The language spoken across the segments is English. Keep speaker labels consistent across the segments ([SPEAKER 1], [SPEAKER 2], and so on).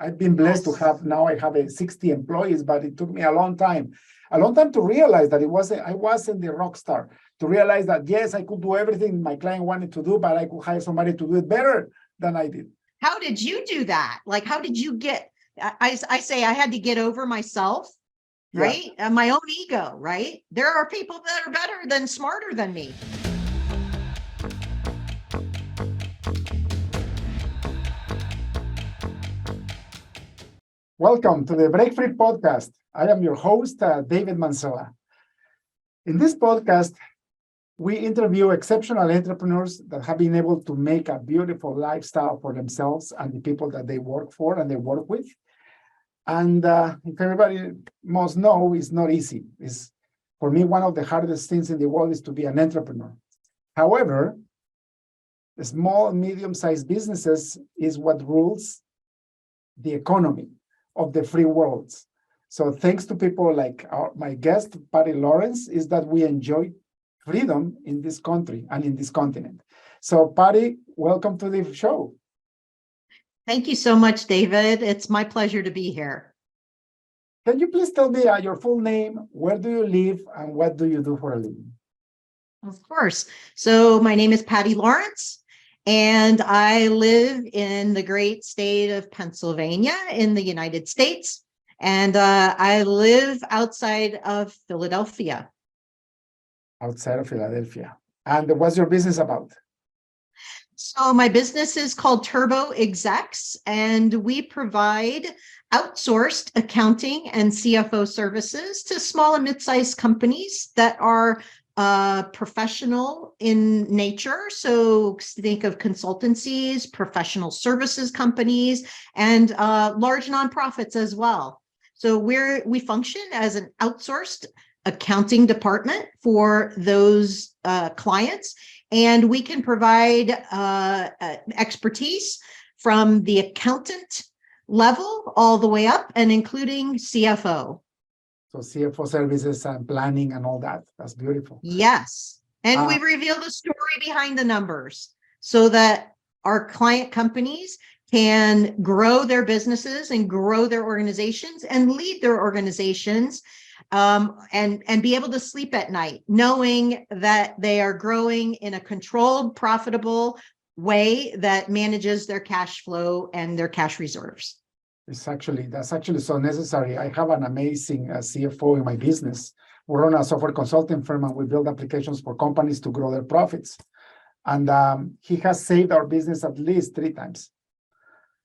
[SPEAKER 1] I've been blessed to have now. I have 60 employees, but it took me a long time to realize that I wasn't the rock star. To realize that yes, I could do everything my client wanted to do, but I could hire somebody to do it better than I did.
[SPEAKER 2] How did you do that? Like, how did you get? I say I had to get over myself, right? And my own ego, right? There are people that are better than smarter than me.
[SPEAKER 1] Welcome to the Break Free podcast. I am your host, David Mansella. In this podcast, we interview exceptional entrepreneurs that have been able to make a beautiful lifestyle for themselves and the people that they work for and they work with. And if everybody must know, it's not easy. It's, for me, one of the hardest things in the world is to be an entrepreneur. However, the small and medium-sized businesses is what rules the economy of the free world. So thanks to people like my guest, Patty Lawrence, is that we enjoy freedom in this country and in this continent. So Patty, welcome to the show.
[SPEAKER 2] Thank you so much, David. It's my pleasure to be here.
[SPEAKER 1] Can you please tell me your full name, where do you live, and what do you do for a living?
[SPEAKER 2] Of course. So my name is Patty Lawrence, and I live in the great state of Pennsylvania in the United States. And I live outside of Philadelphia.
[SPEAKER 1] Outside of Philadelphia. And what's your business about?
[SPEAKER 2] So my business is called TurboExecs, and we provide outsourced accounting and CFO services to small and mid-sized companies that are professional in nature. So think of consultancies, professional services companies, and large nonprofits as well. So we function as an outsourced accounting department for those clients, and we can provide expertise from the accountant level all the way up and including CFO.
[SPEAKER 1] So CFO services and planning and all that. That's beautiful.
[SPEAKER 2] Yes. And we reveal the story behind the numbers so that our client companies can grow their businesses and grow their organizations and lead their organizations and be able to sleep at night, knowing that they are growing in a controlled, profitable way that manages their cash flow and their cash reserves.
[SPEAKER 1] That's actually so necessary. I have an amazing CFO in my business. We run a software consulting firm and we build applications for companies to grow their profits. And he has saved our business at least 3 times.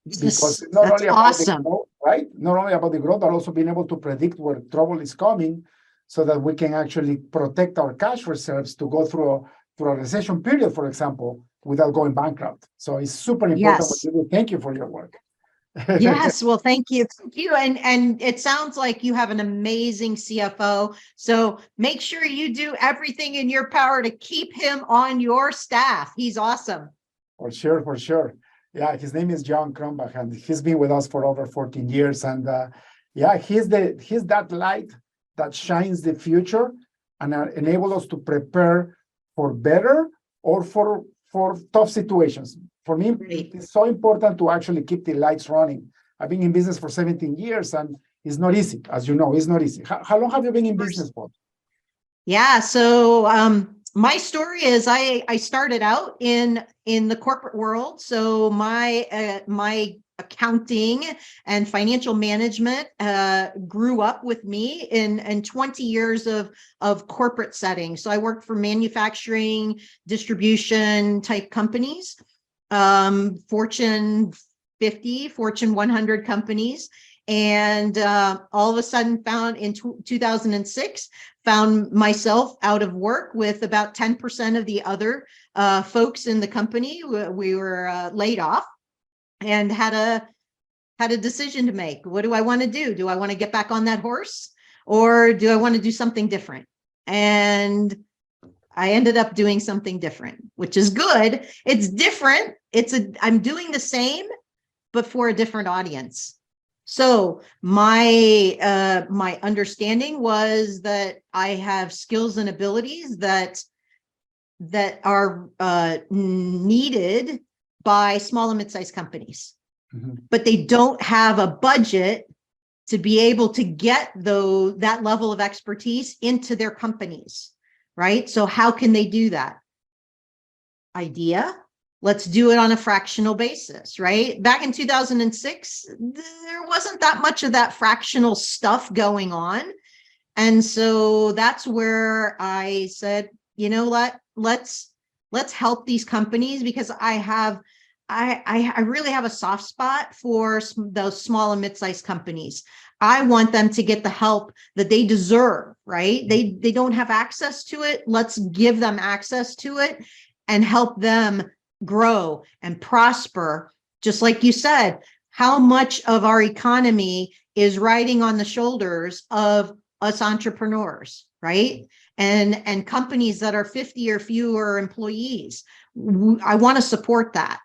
[SPEAKER 1] Because it's not only about the growth, right? Not only about the growth, but also being able to predict where trouble is coming so that we can actually protect our cash reserves to go through a recession period, for example, without going bankrupt. So it's super important what you do. Thank you for your work.
[SPEAKER 2] Yes, well, thank you. And it sounds like you have an amazing CFO. So make sure you do everything in your power to keep him on your staff. He's awesome.
[SPEAKER 1] For sure. Yeah, his name is John Kronbach, and he's been with us for over 14 years. And he's that light that shines the future and enable us to prepare for better or for tough situations. For me, it's so important to actually keep the lights running. I've been in business for 17 years, and it's not easy. As you know, it's not easy. How long have you been in business for?
[SPEAKER 2] Yeah, so my story is I started out in the corporate world. So my accounting and financial management grew up with me in 20 years of corporate settings. So I worked for manufacturing, distribution type companies, Fortune 50, Fortune 100 companies. And all of a sudden found in 2006, found myself out of work with about 10% of the other folks in the company. We were laid off and had a decision to make. What do I want to do? Do I want to get back on that horse, or do I want to do something different? And I ended up doing something different, which is good. It's different. I'm doing the same, but for a different audience. So my understanding was that I have skills and abilities that are needed by small and mid-sized companies.
[SPEAKER 1] Mhm.
[SPEAKER 2] but they don't have a budget to be able to get that level of expertise into their companies, right? So how can they do that? Idea, let's do it on a fractional basis, right? Back in 2006, there wasn't that much of that fractional stuff going on. And so that's where I said, you know what, let's help these companies, because I really have a soft spot for those small and mid-sized companies. I want them to get the help that they deserve, right? They don't have access to it. Let's give them access to it and help them grow and prosper. Just like you said, how much of our economy is riding on the shoulders of us entrepreneurs, right? And companies that are 50 or fewer employees. I want to support that.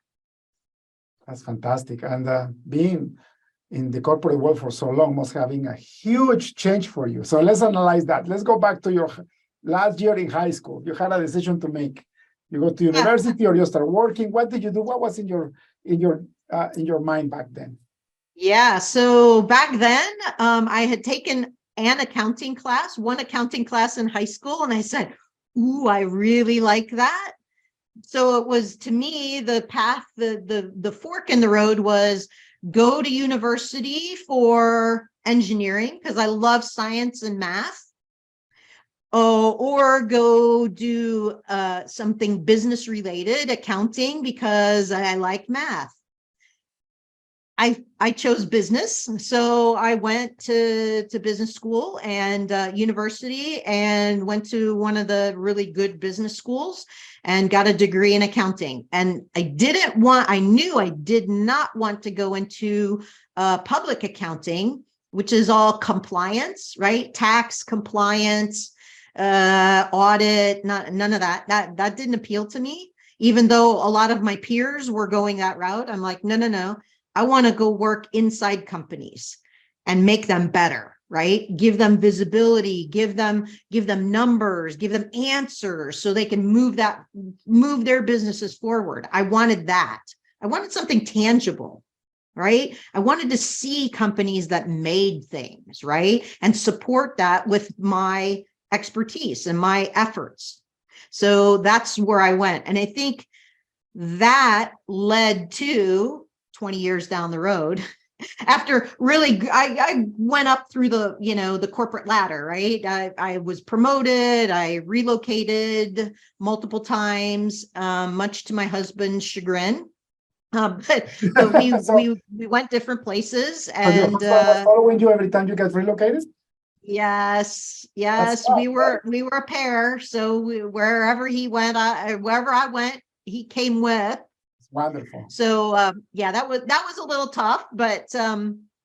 [SPEAKER 1] That's fantastic. And being in the corporate world for so long must having a huge change for you. So let's analyze that. Let's go back to your last year in high school. You had a decision to make. You go to university or you start working. What did you do? What was in your mind back then?
[SPEAKER 2] Yeah, so back then, I had taken one accounting class in high school, and I said, ooh, I really like that. So it was, to me, the path, the fork in the road was go to university for engineering, because I love science and math. Oh, or go do something business related, accounting, because I like math. I chose business, so I went to business school and university, and went to one of the really good business schools and got a degree in accounting. And I knew I did not want to go into public accounting, which is all compliance, right? Tax compliance, audit, none of that. That didn't appeal to me, even though a lot of my peers were going that route. I'm like, no. I want to go work inside companies and make them better, right? Give them visibility, give them numbers, give them answers so they can move their businesses forward. I wanted that. I wanted something tangible, right? I wanted to see companies that made things, right? And support that with my expertise and my efforts. So that's where I went. And I think that led to 20 years down the road, after really, I went up through the corporate ladder, right? I was promoted, I relocated multiple times, much to my husband's chagrin. But we went different places,
[SPEAKER 1] So your
[SPEAKER 2] and
[SPEAKER 1] husband was following you every time you get relocated?
[SPEAKER 2] yes,
[SPEAKER 1] Tough,
[SPEAKER 2] we were
[SPEAKER 1] right?
[SPEAKER 2] a pair. So wherever he went, wherever I went, he came with.
[SPEAKER 1] It's wonderful.
[SPEAKER 2] So yeah, that was a little tough, but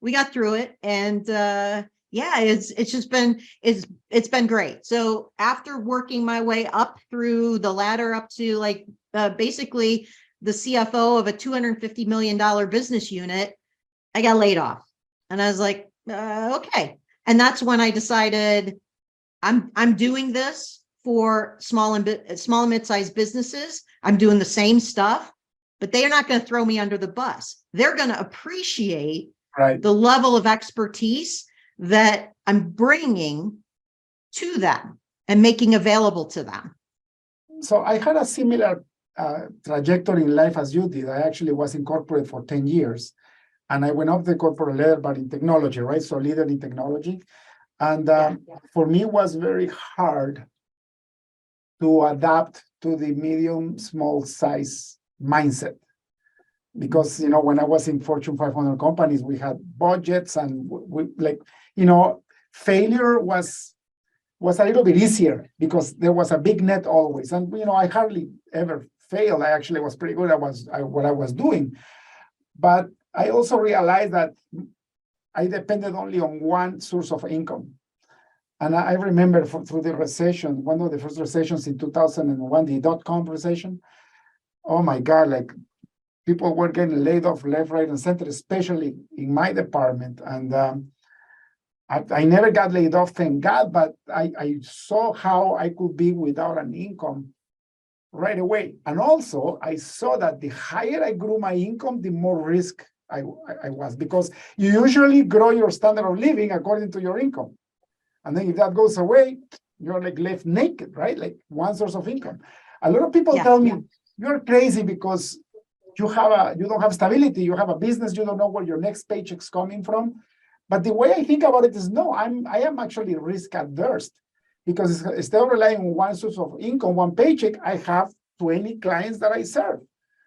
[SPEAKER 2] we got through it, and yeah, it's been great. So after working my way up through the ladder, up to like basically the CFO of a $250 million business unit, I got laid off, and I was like, okay. And that's when I decided I'm doing this for small and mid-sized businesses. I'm doing the same stuff, but they are not going to throw me under the bus. They're going to appreciate the level of expertise that I'm bringing to them and making available to them.
[SPEAKER 1] So I had a similar trajectory in life as you did. I actually was in corporate for 10 years, and I went up the corporate ladder, but in technology, right? So leader in technology. And for me, it was very hard to adapt to the medium, small size mindset. Because, when I was in Fortune 500 companies, we had budgets, and failure was a little bit easier because there was a big net always. And, I hardly ever failed. I actually was pretty good at what I was doing. But I also realized that I depended only on one source of income. And I remember through the recession, one of the first recessions in 2001, the dot-com recession. Oh my God, like people were getting laid off left, right, and center, especially in my department. And I never got laid off, thank God, but I saw how I could be without an income right away. And also, I saw that the higher I grew my income, the more risk I was, because you usually grow your standard of living according to your income. And then if that goes away, you're like left naked, right? Like one source of income. A lot of people tell me, you're crazy because you don't have stability. You have a business, you don't know where your next paycheck's coming from. But the way I think about it is, no, I am actually risk adverse, because instead of relying on one source of income, one paycheck, I have 20 clients that I serve.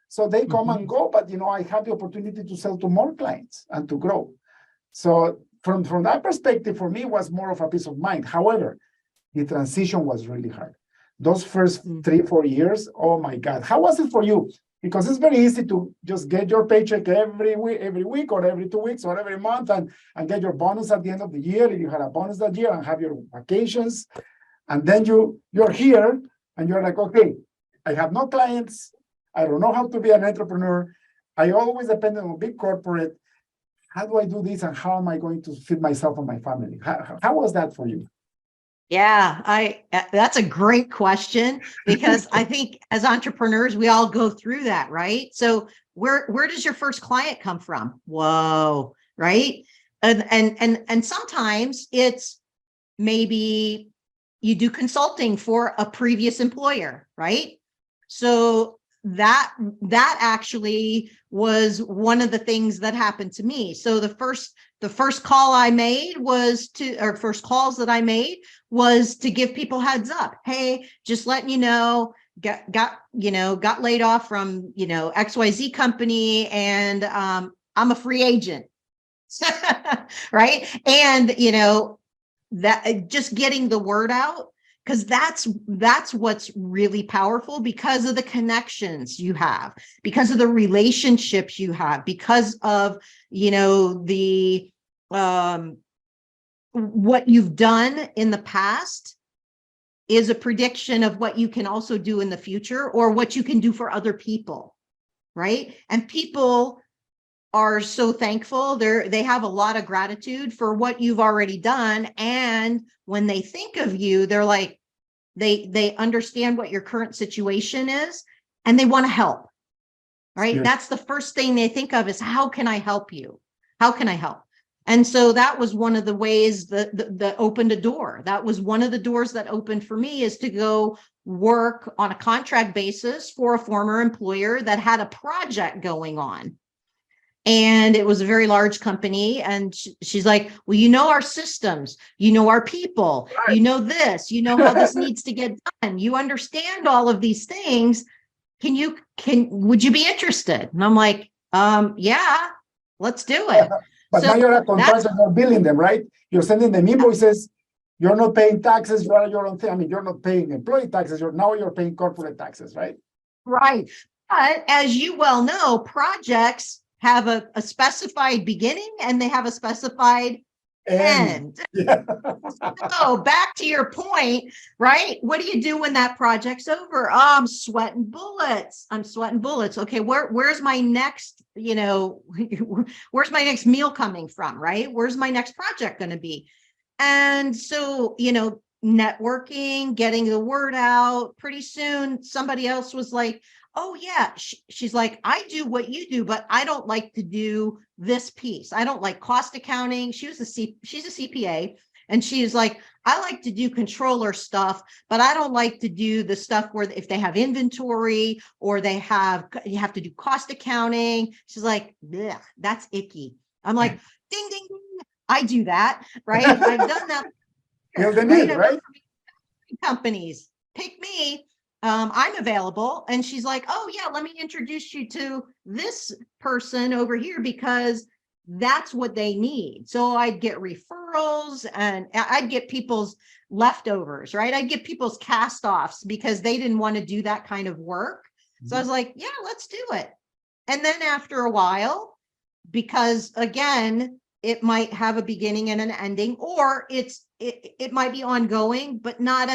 [SPEAKER 1] So they come and go, but I have the opportunity to sell to more clients and to grow. So from that perspective, for me, it was more of a peace of mind. However, the transition was really hard. Those first 3-4 years, oh my God. How was it for you? Because it's very easy to just get your paycheck every week or every 2 weeks or every month and get your bonus at the end of the year, if you had a bonus that year, and have your vacations. And then you're here and you're like, okay, I have no clients. I don't know how to be an entrepreneur. I always depend on a big corporate. How do I do this, and how am I going to feed myself and my family? How was that for you?
[SPEAKER 2] Yeah, that's a great question, because I think as entrepreneurs, we all go through that, right? So where does your first client come from? Whoa, right? And sometimes it's maybe you do consulting for a previous employer, right? So that actually was one of the things that happened to me. So the first call I made was first calls that I made was to give people heads up. Hey, just letting you know, got laid off from, XYZ company, and I'm a free agent. Right. And, that just getting the word out, because that's what's really powerful, because of the connections you have, because of the relationships you have, because of, the what you've done in the past is a prediction of what you can also do in the future, or what you can do for other people, right? And people are so thankful. They have a lot of gratitude for what you've already done. And when they think of you, they're like, they understand what your current situation is, and they want to help, right?
[SPEAKER 1] Yes.
[SPEAKER 2] That's the first thing they think of, is how can I help you? How can I help? And so that was one of the ways that opened a door. That was one of the doors that opened for me, is to go work on a contract basis for a former employer that had a project going on. And it was a very large company. And she's like, well, our systems, our people, this, how this needs to get done. You understand all of these things. Would you be interested? And I'm like, yeah, let's do it.
[SPEAKER 1] But
[SPEAKER 2] So
[SPEAKER 1] now you're a contractor, you're billing them, right? You're sending them invoices. You're not paying taxes. You are your own thing. I mean, you're not paying employee taxes. You're paying corporate taxes, right?
[SPEAKER 2] Right. But as you well know, projects have a specified beginning, and they have a specified end.
[SPEAKER 1] Yeah.
[SPEAKER 2] So back to your point, right? What do you do when that project's over? Oh, I'm sweating bullets. Okay, where's my next, where's my next meal coming from, right? Where's my next project going to be? And so, networking, getting the word out. Pretty soon, somebody else was like, oh yeah, she's like, I do what you do, but I don't like to do this piece. I don't like cost accounting. She's a CPA. And she's like, I like to do controller stuff, but I don't like to do the stuff where if they have inventory, or you have to do cost accounting. She's like, that's icky. I'm like, ding, ding, ding. I do that, right? I've done that.
[SPEAKER 1] Feel the need, right?
[SPEAKER 2] Companies pick me. I'm available. And she's like, oh yeah, let me introduce you to this person over here, because that's what they need. So I'd get referrals, and I'd get people's leftovers, right? I'd get people's cast offs, because they didn't want to do that kind of work. So I was like, yeah, let's do it. And then after a while, because again, it might have a beginning and an ending, or it might be ongoing, but not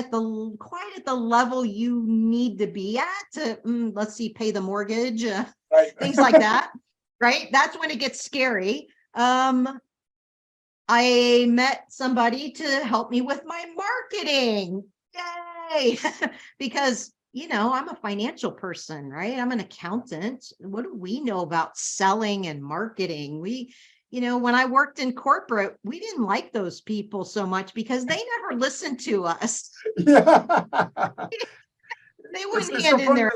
[SPEAKER 2] quite at the level you need to be at to, let's see, pay the mortgage,
[SPEAKER 1] Right.
[SPEAKER 2] things like that, right? That's when it gets scary. I met somebody to help me with my marketing. Yay! Because I'm a financial person, right? I'm an accountant. What do we know about selling and marketing? When I worked in corporate, we didn't like those people so much because they never listened to us.
[SPEAKER 1] Yeah.
[SPEAKER 2] They
[SPEAKER 1] It's,
[SPEAKER 2] wouldn't
[SPEAKER 1] it's so
[SPEAKER 2] hand in
[SPEAKER 1] funny
[SPEAKER 2] their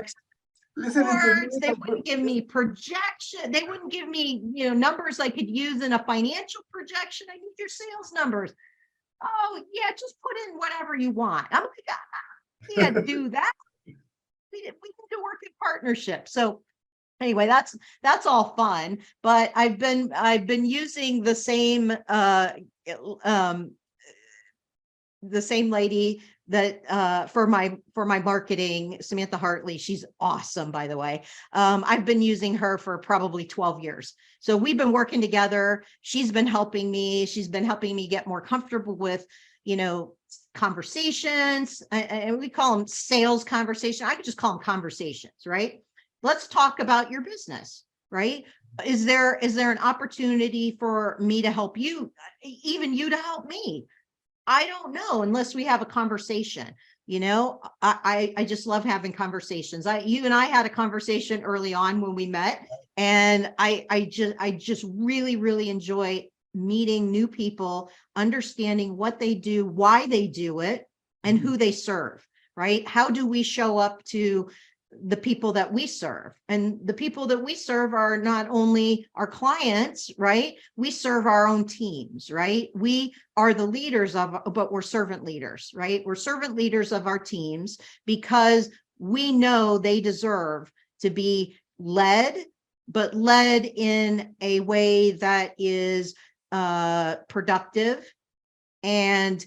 [SPEAKER 1] listening to
[SPEAKER 2] reports.
[SPEAKER 1] you.
[SPEAKER 2] They wouldn't give me projection. They wouldn't give me, numbers I could use in a financial projection. I need your sales numbers. Oh, yeah, just put in whatever you want. I'm like, I can't do that. We can do work in partnership. So anyway, that's all fun. But I've been using um the same lady that for my marketing, Samantha Hartley. She's awesome, by the way. I've been using her for probably 12 years. So we've been working together. She's been helping me. She's been helping me get more comfortable with, conversations, and we call them sales conversation. I could just call them conversations, right? Let's talk about your business, right? Is there an opportunity for me to help you, even you to help me? I don't know unless we have a conversation. I just love having conversations. You and I had a conversation early on when we met, and I just really, really enjoy meeting new people, understanding what they do, why they do it, and who they serve, right? How do we show up to the people that we serve? And the people that we serve are not only our clients, right? We serve our own teams, right? We are the leaders but we're servant leaders, right? We're servant leaders of our teams because we know they deserve to be led, but led in a way that is productive and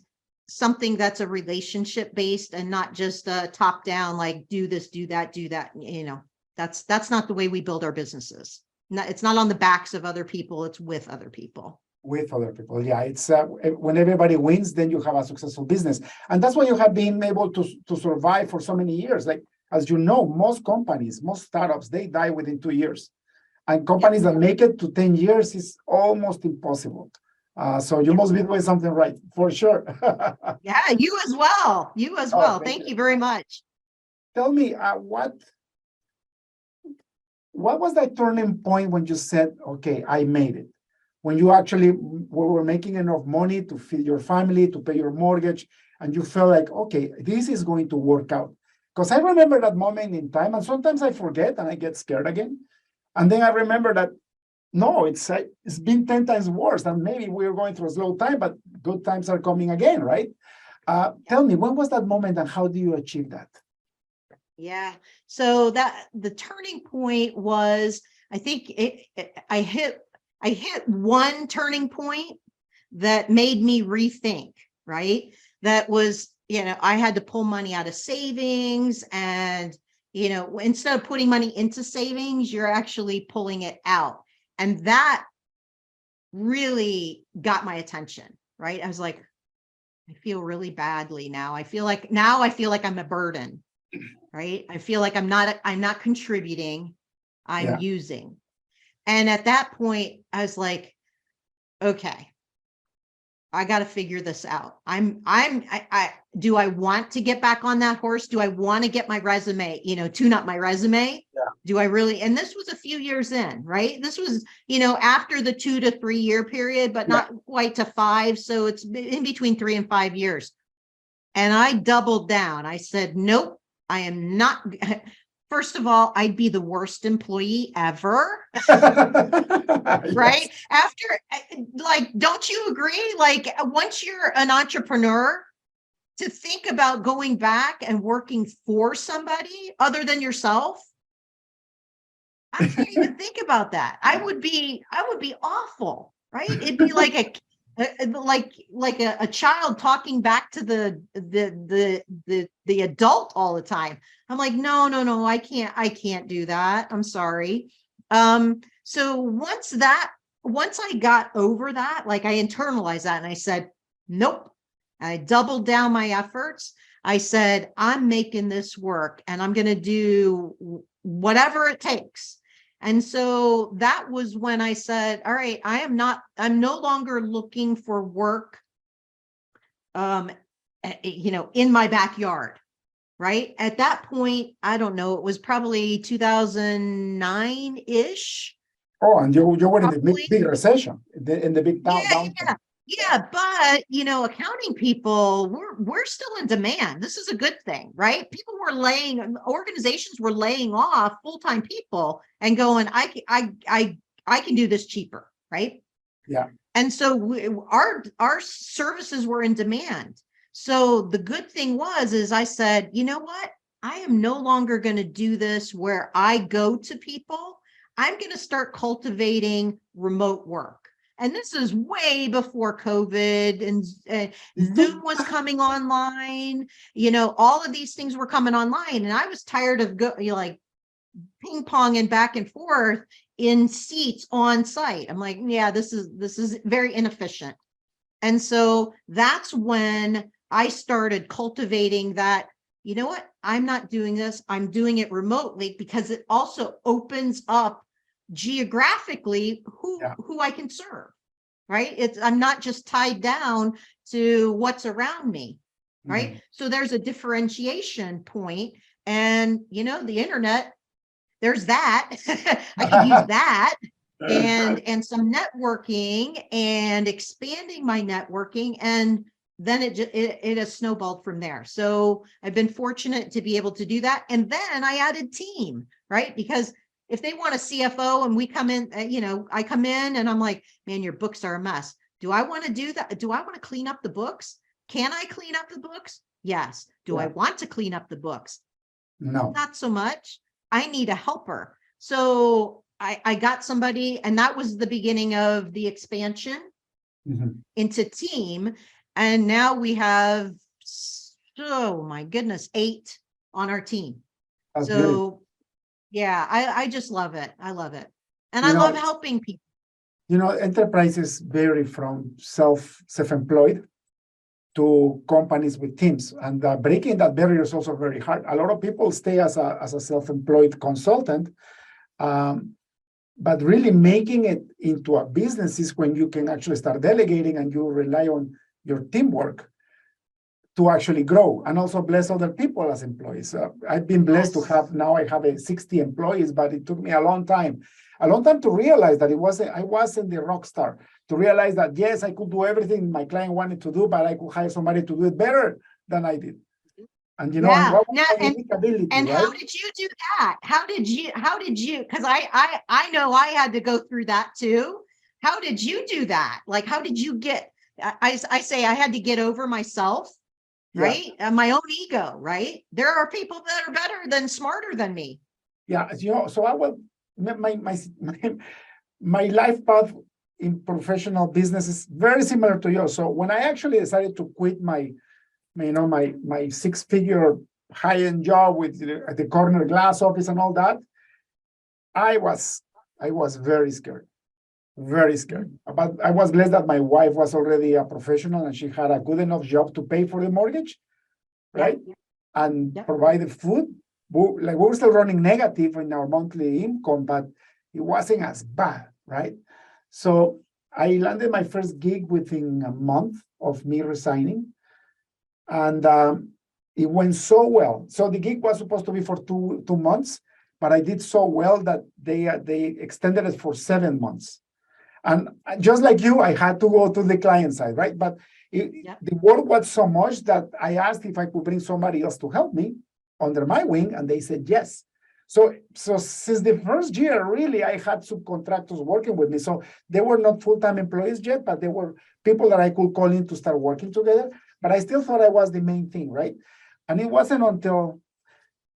[SPEAKER 2] something that's a relationship based and not just top down, like do this, do that, do that. That's not the way we build our businesses. It's not on the backs of other people. It's with other people.
[SPEAKER 1] With other people. Yeah, it's when everybody wins, then you have a successful business. And that's why you have been able to survive for so many years. Like, as you know, most companies, most startups, they die within 2 years. And companies that make it to 10 years is almost impossible. So you must be doing something right, for sure.
[SPEAKER 2] Yeah, you as well. You as
[SPEAKER 1] Oh,
[SPEAKER 2] well.
[SPEAKER 1] thank
[SPEAKER 2] Thank
[SPEAKER 1] you.
[SPEAKER 2] you very much.
[SPEAKER 1] Tell me, what was that turning point when you said, okay, I made it? When you actually were making enough money to feed your family, to pay your mortgage, and you felt like, okay, this is going to work out. Because I remember that moment in time, and sometimes I forget and I get scared again. And then I remember that, no, it's been 10 times worse, and maybe we're going through a slow time, but good times are coming again, right? Tell me, when was that moment and how do you achieve that?
[SPEAKER 2] Yeah. So the turning point was, I think I hit one turning point that made me rethink, right? That was, I had to pull money out of savings, and, instead of putting money into savings, you're actually pulling it out. And that really got my attention, right? I was like, I feel really badly now. I feel like I'm a burden, right? I feel like I'm not contributing, I'm
[SPEAKER 1] Yeah.
[SPEAKER 2] using. And at that point, I was like, okay, I got to figure this out. Do I want to get back on that horse? Do I want to get my resume, tune up my resume?
[SPEAKER 1] Yeah.
[SPEAKER 2] Do I really? And this was a few years in, right? This was, after the 2 to 3 year period, but not quite to 5. So it's in between 3 and 5 years. And I doubled down. I said, nope, I am not. First of all, I'd be the worst employee ever. Right?
[SPEAKER 1] Yes.
[SPEAKER 2] After, don't you agree? Like, once you're an entrepreneur, to think about going back and working for somebody other than yourself, I can't even think about that. I would be awful, right? It'd be like a child talking back to the adult all the time. I'm like, no, I can't do that. I'm sorry. So once I got over that, like, I internalized that and I said, nope. I doubled down my efforts. I said, I'm making this work and I'm going to do whatever it takes. And so that was when I said, all right, I'm no longer looking for work, in my backyard. right? At that point, I don't know, it was probably 2009-ish,
[SPEAKER 1] Oh, and you were in the
[SPEAKER 2] probably.
[SPEAKER 1] big recession, in the big
[SPEAKER 2] Yeah,
[SPEAKER 1] downturn.
[SPEAKER 2] yeah, but accounting people, we're still in demand. This is a good thing, right? Organizations were laying off full-time people and going, I can do this cheaper, right?
[SPEAKER 1] Yeah.
[SPEAKER 2] And so our services were in demand. So the good thing is I said, you know what? I am no longer going to do this where I go to people. I'm going to start cultivating remote work. And this is way before COVID and Zoom was coming online. All of these things were coming online, and I was tired of ping ponging back and forth in seats on site. I'm like, yeah, this is very inefficient. And so that's when I started cultivating that, you know what, I'm not doing this. I'm doing it remotely because it also opens up geographically who I can serve, right? I'm not just tied down to what's around me, right?
[SPEAKER 1] Mhm.
[SPEAKER 2] So there's a differentiation point, and the internet, there's that. I can use that and some networking and expanding my networking, and then it has snowballed from there. So I've been fortunate to be able to do that. And then I added team, right? Because if they want a CFO and we come in, I come in and I'm like, man, your books are a mess. Do I want to do that? Do I want to clean up the books? Can I clean up the books? Yes. Do I want to clean up the books?
[SPEAKER 1] No.
[SPEAKER 2] Not so much. I need a helper. So I got somebody, and that was the beginning of the expansion into team. And now we have, oh my goodness, 8 on our team.
[SPEAKER 1] That's
[SPEAKER 2] so
[SPEAKER 1] beautiful.
[SPEAKER 2] Yeah, I just love it. I love it. And I love helping people.
[SPEAKER 1] Enterprises vary from self-employed to companies with teams, and breaking that barrier is also very hard. A lot of people stay as a self-employed consultant, but really making it into a business is when you can actually start delegating and you rely on your teamwork to actually grow and also bless other people as employees. I've been blessed to have, now I have 60 employees, but it took me a long time to realize that I wasn't the rock star, to realize that, yes, I could do everything my client wanted to do, but I could hire somebody to do it better than I did. And and what was my unique ability,
[SPEAKER 2] and
[SPEAKER 1] right?
[SPEAKER 2] How did you do that? How did you, because I know I had to go through that too. How did you do that? Like, how did you get, I say I had to get over myself, right? My own ego, right? There are people that are better than smarter than me.
[SPEAKER 1] Yeah, so I will, my life path in professional business is very similar to yours. So when I actually decided to quit my 6-figure high-end job with at the corner glass office and all that, I was very scared. Very scared. But I was blessed that my wife was already a professional and she had a good enough job to pay for the mortgage, right? And provide the food. We were still running negative in our monthly income, but it wasn't as bad, right? So I landed my first gig within a month of me resigning. And it went so well. So the gig was supposed to be for two months, but I did so well that they extended it for 7 months. And just like you, I had to go to the client side, right? But the work was so much that I asked if I could bring somebody else to help me under my wing, and they said yes. So since the first year, really, I had subcontractors working with me. So they were not full-time employees yet, but they were people that I could call in to start working together. But I still thought I was the main thing, right? And it wasn't until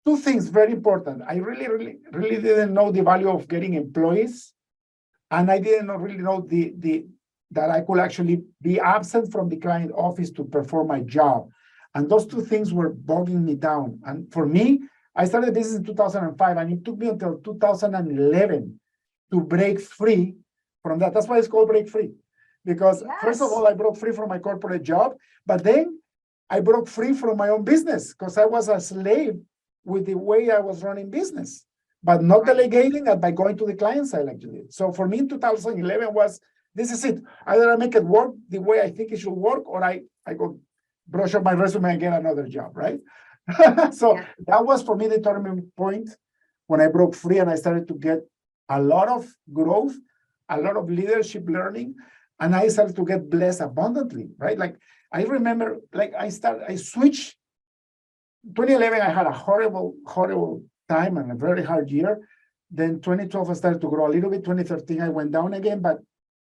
[SPEAKER 1] 2 things very important. I really didn't know the value of getting employees. And I didn't really know that I could actually be absent from the client office to perform my job. And those 2 things were bogging me down. And for me, I started business in 2005, and it took me until 2011 to break free from that. That's why it's called break free. Because first of all, I broke free from my corporate job, but then I broke free from my own business because I was a slave with the way I was running business, but not delegating and by going to the client side like you did. So for me in 2011 this is it. Either I make it work the way I think it should work, or I go brush up my resume and get another job, right? So
[SPEAKER 2] Yeah.
[SPEAKER 1] that was for me the turning point when I broke free and I started to get a lot of growth, a lot of leadership learning, and I started to get blessed abundantly, right? Like I remember, like I switched 2011, I had a horrible time and a very hard year. Then 2012, I started to grow a little bit. 2013, I went down again, but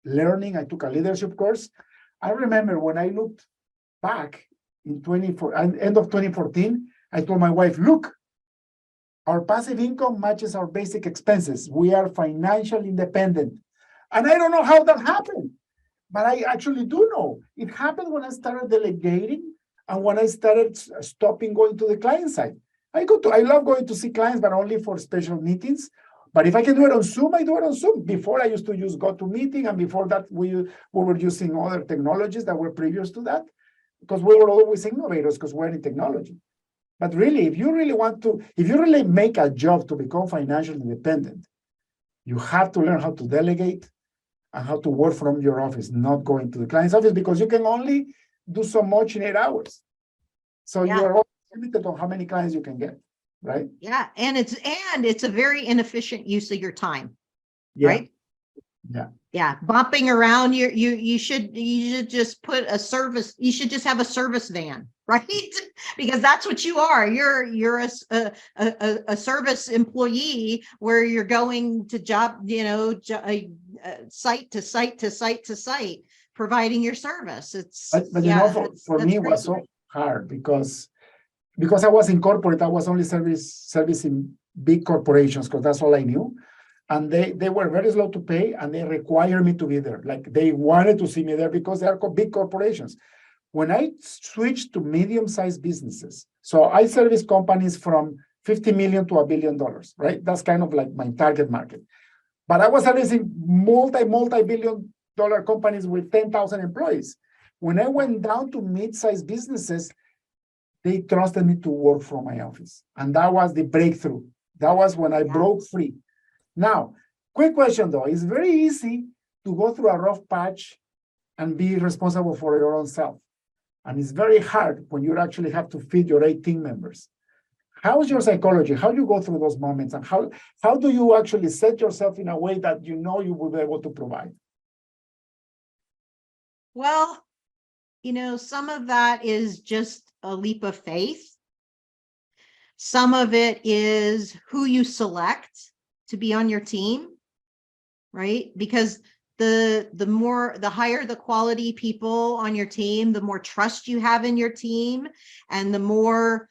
[SPEAKER 1] learning, I took a leadership course. I remember when I looked back in end of 2014, I told my wife, look, our passive income matches our basic expenses. We are financially independent. And I don't know how that happened, but I actually do know. It happened when I started delegating and when I started stopping going to the client side. I love going to see clients, but only for special meetings. But if I can do it on Zoom, I do it on Zoom. Before I used to use GoToMeeting, and before that, we were using other technologies that were previous to that, because we were always innovators because we're in technology. But really, if you really make a job to become financially independent, you have to learn how to delegate and how to work from your office, not going to the client's office, because you can only do so much in 8 hours. So
[SPEAKER 2] Yeah.
[SPEAKER 1] you're limited on how many clients you can get, right?
[SPEAKER 2] Yeah. And it's a very inefficient use of your time.
[SPEAKER 1] Yeah.
[SPEAKER 2] Right.
[SPEAKER 1] Yeah.
[SPEAKER 2] Yeah. Bumping around, you should just put a service, you should just have a service van, right? Because that's what you are. You're a service employee where you're going to site to site to site to site, providing your service.
[SPEAKER 1] But you know, for me, it was so hard because I was in corporate, I was only servicing big corporations because that's all I knew. And they were very slow to pay and they required me to be there. Like they wanted to see me there because they are big corporations. When I switched to medium-sized businesses, so I service companies from 50 million to $1 billion, right? That's kind of like my target market. But I was servicing multi-billion dollar companies with 10,000 employees. When I went down to mid-sized businesses, they trusted me to work from my office. And that was the breakthrough. That was when I broke free. Now, quick question though, it's very easy to go through a rough patch and be responsible for your own self. And it's very hard when you actually have to feed your 8 team members. How's your psychology? How do you go through those moments? And how do you actually set yourself in a way that you know you will be able to provide?
[SPEAKER 2] Well, some of that is just a leap of faith. Some of it is who you select to be on your team, right? Because the higher the quality people on your team, the more trust you have in your team, and the more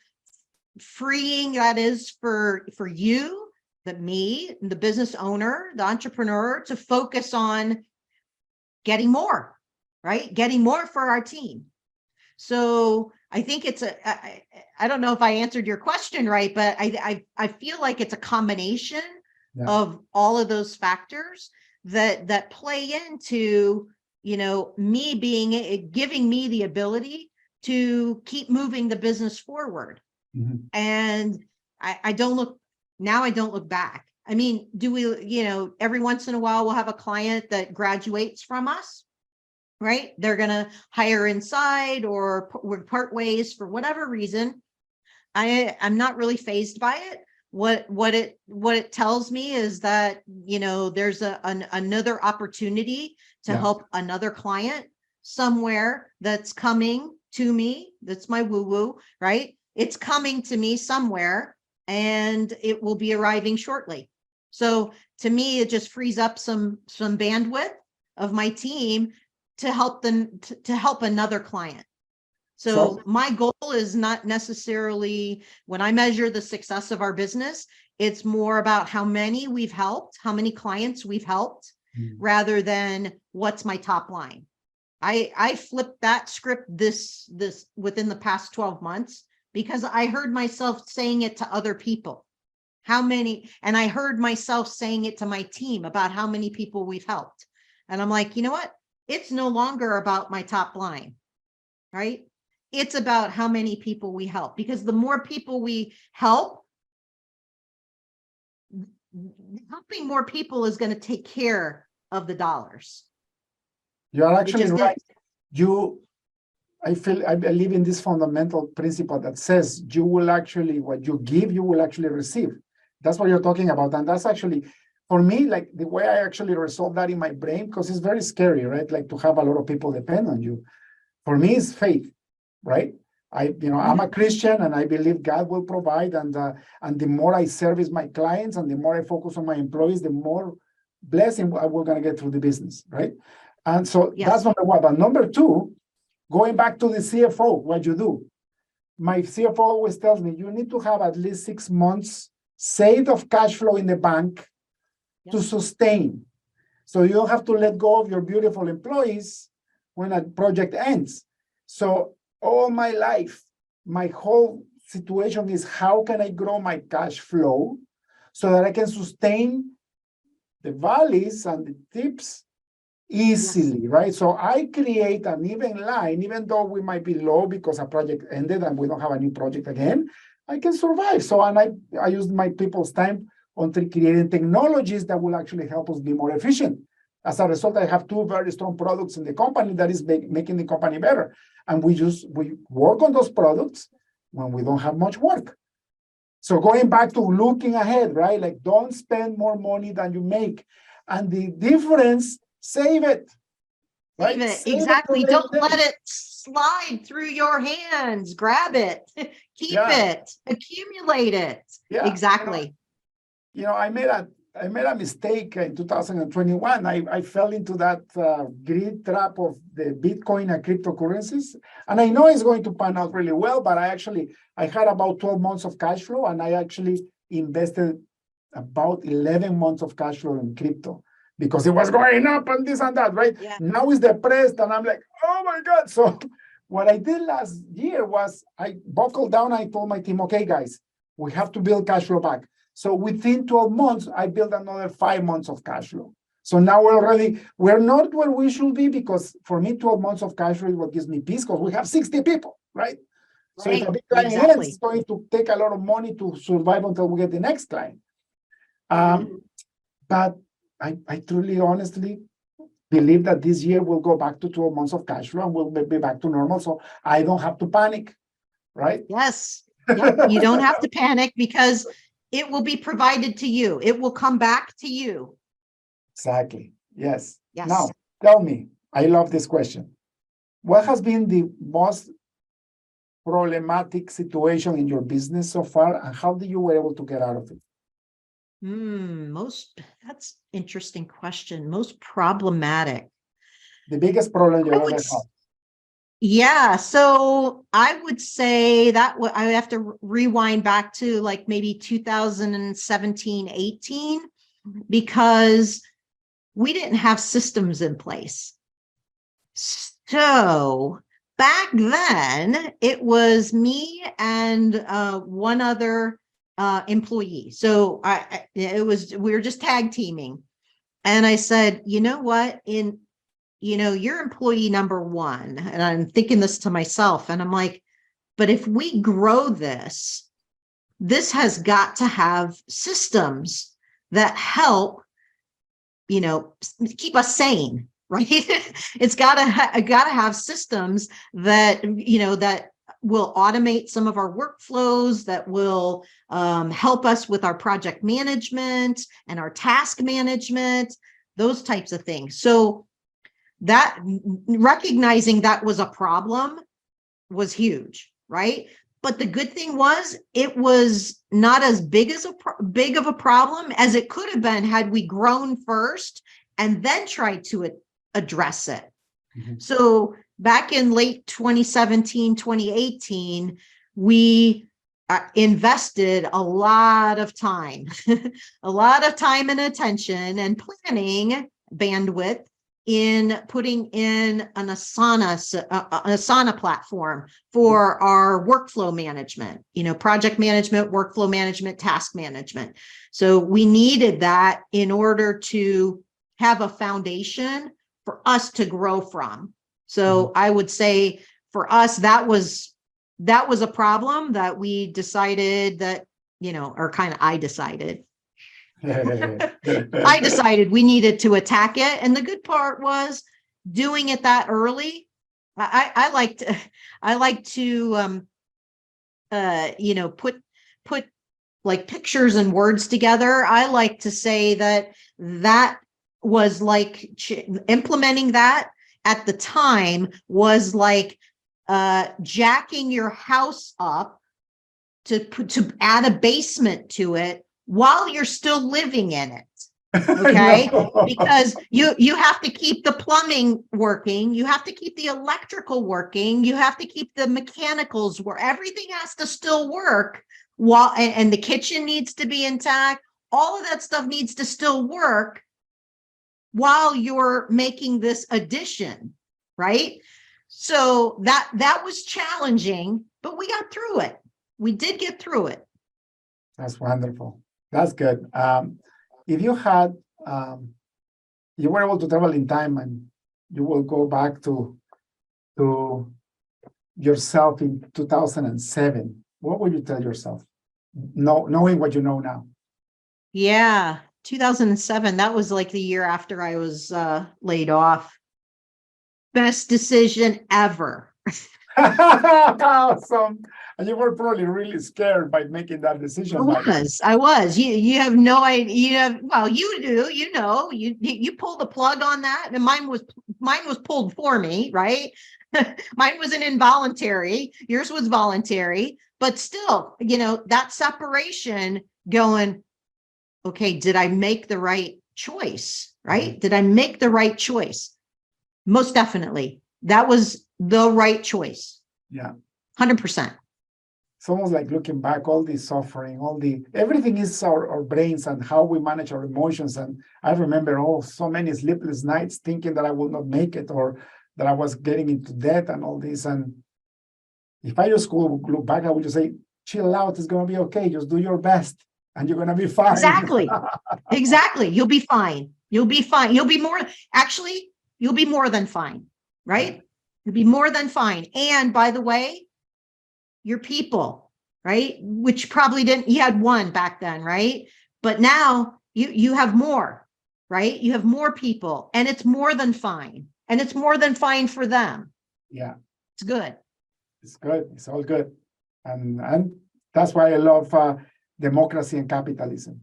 [SPEAKER 2] freeing that is for you, the business owner, the entrepreneur, to focus on getting more, right? Getting more for our team. So I think I don't know if I answered your question right, but I feel like it's a combination of all of those factors that play into, me giving me the ability to keep moving the business forward. Mm-hmm. And I don't look back. I mean, do we, every once in a while we'll have a client that graduates from us, right? They're going to hire inside or we're part ways for whatever reason. I'm not really fazed by it. What it tells me is that, there's another opportunity to help another client somewhere that's coming to me. That's my woo-woo, right? It's coming to me somewhere and it will be arriving shortly. So to me, it just frees up some bandwidth of my team to help them to help another client. So my goal is not necessarily, when I measure the success of our business, it's more about how many we've helped, how many clients we've helped, rather than what's my top line. I flipped that script this within the past 12 months because I heard myself saying it to other people. And I heard myself saying it to my team about how many people we've helped. And I'm like, you know what? It's no longer about my top line, right? It's about how many people we help, because the more people we help, helping more people is going to take care of the dollars.
[SPEAKER 1] You're actually right. I believe in this fundamental principle that says you will actually, what you give, you will actually receive. That's what you're talking about. And that's actually, for me, like the way I actually resolve that in my brain, because it's very scary, right? Like to have a lot of people depend on you. For me, it's faith, right? I'm a Christian and I believe God will provide. And the more I service my clients and the more I focus on my employees, the more blessing we're going to get through the business, right? And so that's number one. But number two, going back to the CFO, what you do. My CFO always tells me, you need to have at least 6 months saved of cash flow in the bank to sustain. So you don't have to let go of your beautiful employees when a project ends. So all my life, my whole situation is how can I grow my cash flow so that I can sustain the valleys and the tips easily, right? So I create an even line, even though we might be low because a project ended and we don't have a new project again, I can survive. So, and I use my people's time on creating technologies that will actually help us be more efficient. As a result, I have 2 very strong products in the company that is making the company better. And we work on those products when we don't have much work. So going back to looking ahead, right? Like don't spend more money than you make. And the difference, save it. Right?
[SPEAKER 2] Save it.
[SPEAKER 1] Save
[SPEAKER 2] exactly.
[SPEAKER 1] it
[SPEAKER 2] Don't let it slide through your hands. Grab it. Keep it. Accumulate it.
[SPEAKER 1] Yeah.
[SPEAKER 2] Exactly.
[SPEAKER 1] I made a mistake in 2021. I fell into that greed trap of the Bitcoin and cryptocurrencies. And I know it's going to pan out really well, but I had about 12 months of cash flow and I actually invested about 11 months of cash flow in crypto because it was going up and this and that, right?
[SPEAKER 2] Yeah.
[SPEAKER 1] Now it's depressed and I'm like, oh my God. So what I did last year was I buckled down. I told my team, okay, guys, we have to build cash flow back. So within 12 months, I built another 5 months of cash flow. So now we're not where we should be because for me, 12 months of cash flow is what gives me peace because we have 60 people, right? So if a big client ends, it's going to take a lot of money to survive until we get the next client. But I truly, honestly believe that this year we'll go back to 12 months of cash flow and we'll be back to normal. So I don't have to panic, right?
[SPEAKER 2] Yes. Yep. You don't have to panic because it will be provided to you. It will come back to you.
[SPEAKER 1] Exactly. Yes.
[SPEAKER 2] Yes.
[SPEAKER 1] Now, tell me, I love this question. What has been the most problematic situation in your business so far, and how you were able to get out of it?
[SPEAKER 2] That's interesting question. Most problematic.
[SPEAKER 1] The biggest problem you ever had.
[SPEAKER 2] Yeah, so I would say that I have to rewind back to like maybe 2017, 18, because we didn't have systems in place. So back then it was me and one other employee. So we were just tag teaming. And I said, you know what, you're employee number 1. And I'm thinking this to myself and I'm like, but if we grow this has got to have systems that help, keep us sane, right? It's got to have systems that, that will automate some of our workflows, that will help us with our project management and our task management, those types of things. So that recognizing that was a problem was huge, right? But the good thing was it was not as big of a problem as it could have been had we grown first and then tried to address it. Mm-hmm. So back in late 2017, 2018, we invested a lot of time, and attention and planning bandwidth in putting in an Asana platform for our workflow management, project management, workflow management, task management. So we needed that in order to have a foundation for us to grow from. So I would say for us, that was a problem that we decided that, I decided. I decided we needed to attack it. And the good part was doing it that early I like to put like pictures and words together. I like to say that was like implementing that at the time was like jacking your house up to add a basement to it while you're still living in it. Okay, because you have to keep the plumbing working, you have to keep the electrical working, you have to keep the mechanicals where everything has to still work while and the kitchen needs to be intact. All of that stuff needs to still work while you're making this addition, right? So that was challenging, but we got through it. We did get through it.
[SPEAKER 1] That's wonderful. That's good. If you had, you were able to travel in time and you will go back to yourself in 2007, what would you tell yourself, knowing what you know now?
[SPEAKER 2] Yeah, 2007, that was like the year after I was laid off. Best decision ever.
[SPEAKER 1] Awesome. And you were probably really scared by making that decision.
[SPEAKER 2] I was. You have no idea. Well, you do. You pull the plug on that, and mine was pulled for me, right? Mine was an involuntary. Yours was voluntary, but still, that separation. Going, okay, did I make the right choice? Right? Did I make the right choice? Most definitely, that was the right choice.
[SPEAKER 1] Yeah,
[SPEAKER 2] 100%.
[SPEAKER 1] It's almost like looking back, all the suffering, everything is our brains and how we manage our emotions. And I remember so many sleepless nights thinking that I will not make it or that I was getting into debt and all this. And if I just could look back, I would just say, chill out, it's going to be okay. Just do your best and you're going to be fine.
[SPEAKER 2] Exactly. You'll be fine. You'll be fine. You'll be more than fine, right? You'll be more than fine. And by the way, your people, right? Which probably you had one back then, right? But now you have more, right? You have more people and it's more than fine. And it's more than fine for them.
[SPEAKER 1] Yeah.
[SPEAKER 2] It's good.
[SPEAKER 1] It's good. It's all good. And that's why I love democracy and capitalism.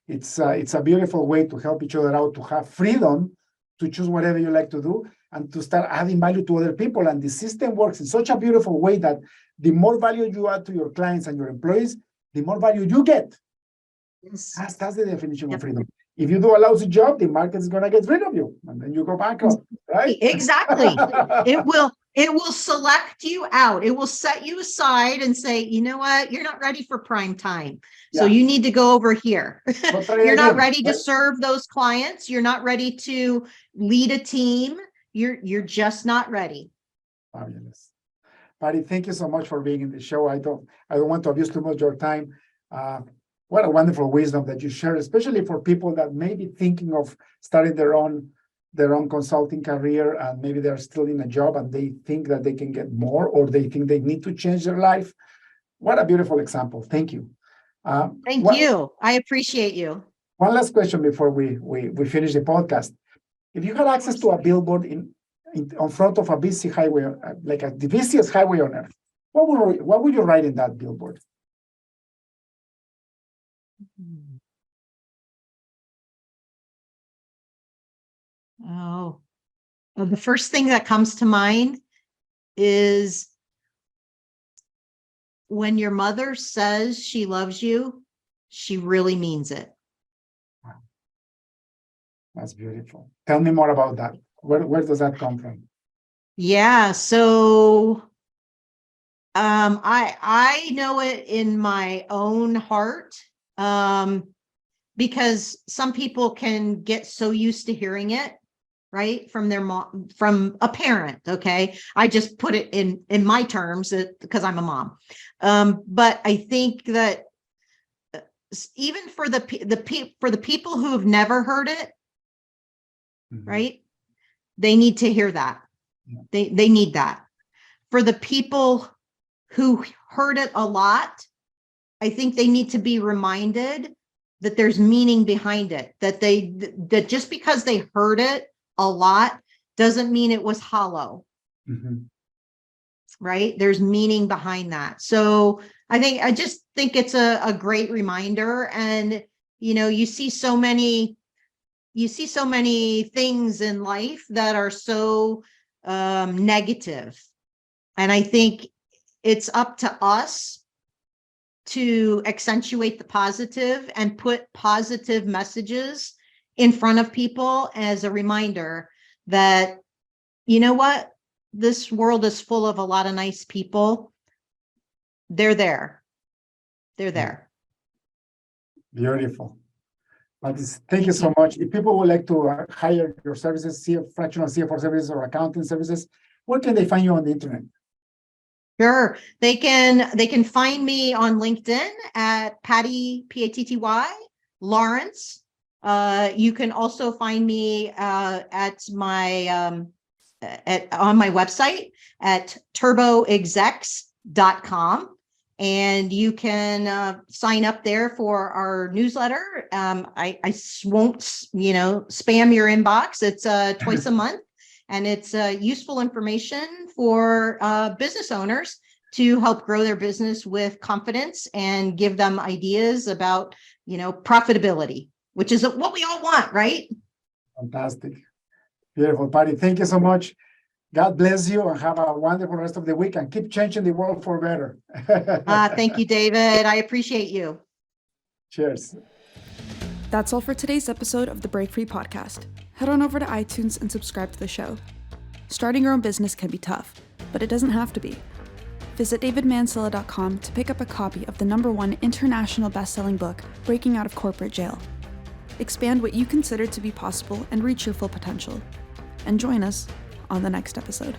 [SPEAKER 1] It's a beautiful way to help each other out, to have freedom to choose whatever you like to do and to start adding value to other people. And the system works in such a beautiful way that the more value you add to your clients and your employees, the more value you get. Yes. That's the definition of freedom. If you do a lousy job, the market is going to get rid of you and then you go bankrupt, right?
[SPEAKER 2] Exactly. It will select you out. It will set you aside and say, you know what? You're not ready for prime time. So you need to go over here. You're not ready to serve those clients. You're not ready to lead a team. You're just not ready.
[SPEAKER 1] Fabulous. Patty, thank you so much for being in the show. I don't want to abuse too much of your time. What a wonderful wisdom that you share, especially for people that may be thinking of starting their own consulting career, and maybe they're still in a job and they think that they can get more, or they think they need to change their life. What a beautiful example. Thank you.
[SPEAKER 2] Thank you. I appreciate you.
[SPEAKER 1] One last question before we finish the podcast. If you had access to a billboard in front of a busy highway, like the busiest highway on earth, what would you write in that billboard?
[SPEAKER 2] Oh, well, the first thing that comes to mind is when your mother says she loves you, she really means it.
[SPEAKER 1] Wow. That's beautiful. Tell me more about that. Where does that come from?
[SPEAKER 2] Yeah, so I know it in my own heart, because some people can get so used to hearing it, right, from their mom, from a parent. Okay, I just put it in my terms because I'm a mom, but I think that even for the people who have never heard it, right, they need to hear that. They need that. For the people who heard it a lot, I think they need to be reminded that there's meaning behind it, that just because they heard it a lot doesn't mean it was hollow.
[SPEAKER 1] Mhm.
[SPEAKER 2] right? There's meaning behind that. So I just think it's a great reminder. And, you see so many things in life that are so negative. And I think it's up to us to accentuate the positive and put positive messages in front of people as a reminder that, you know what, this world is full of a lot of nice people. They're there. They're there.
[SPEAKER 1] Beautiful. Thank you so much. If people would like to hire your services, fractional CFO services or accounting services, where can they find you on the internet?
[SPEAKER 2] Sure. They can find me on LinkedIn at Patty, Patty Lawrence. You can also find me at my on my website at TurboExecs.com. And you can sign up there for our newsletter. I won't, spam your inbox. It's twice a month. And it's useful information for business owners to help grow their business with confidence and give them ideas about, profitability, which is what we all want, right?
[SPEAKER 1] Fantastic. Beautiful, Patty. Thank you so much. God bless you and have a wonderful rest of the week and keep changing the world for better.
[SPEAKER 2] Thank you, David. I appreciate you.
[SPEAKER 1] Cheers.
[SPEAKER 3] That's all for today's episode of the Break Free Podcast. Head on over to iTunes and subscribe to the show. Starting your own business can be tough, but it doesn't have to be. Visit davidmansilla.com to pick up a copy of the #1 international best-selling book, Breaking Out of Corporate Jail. Expand what you consider to be possible and reach your full potential. And join us on the next episode.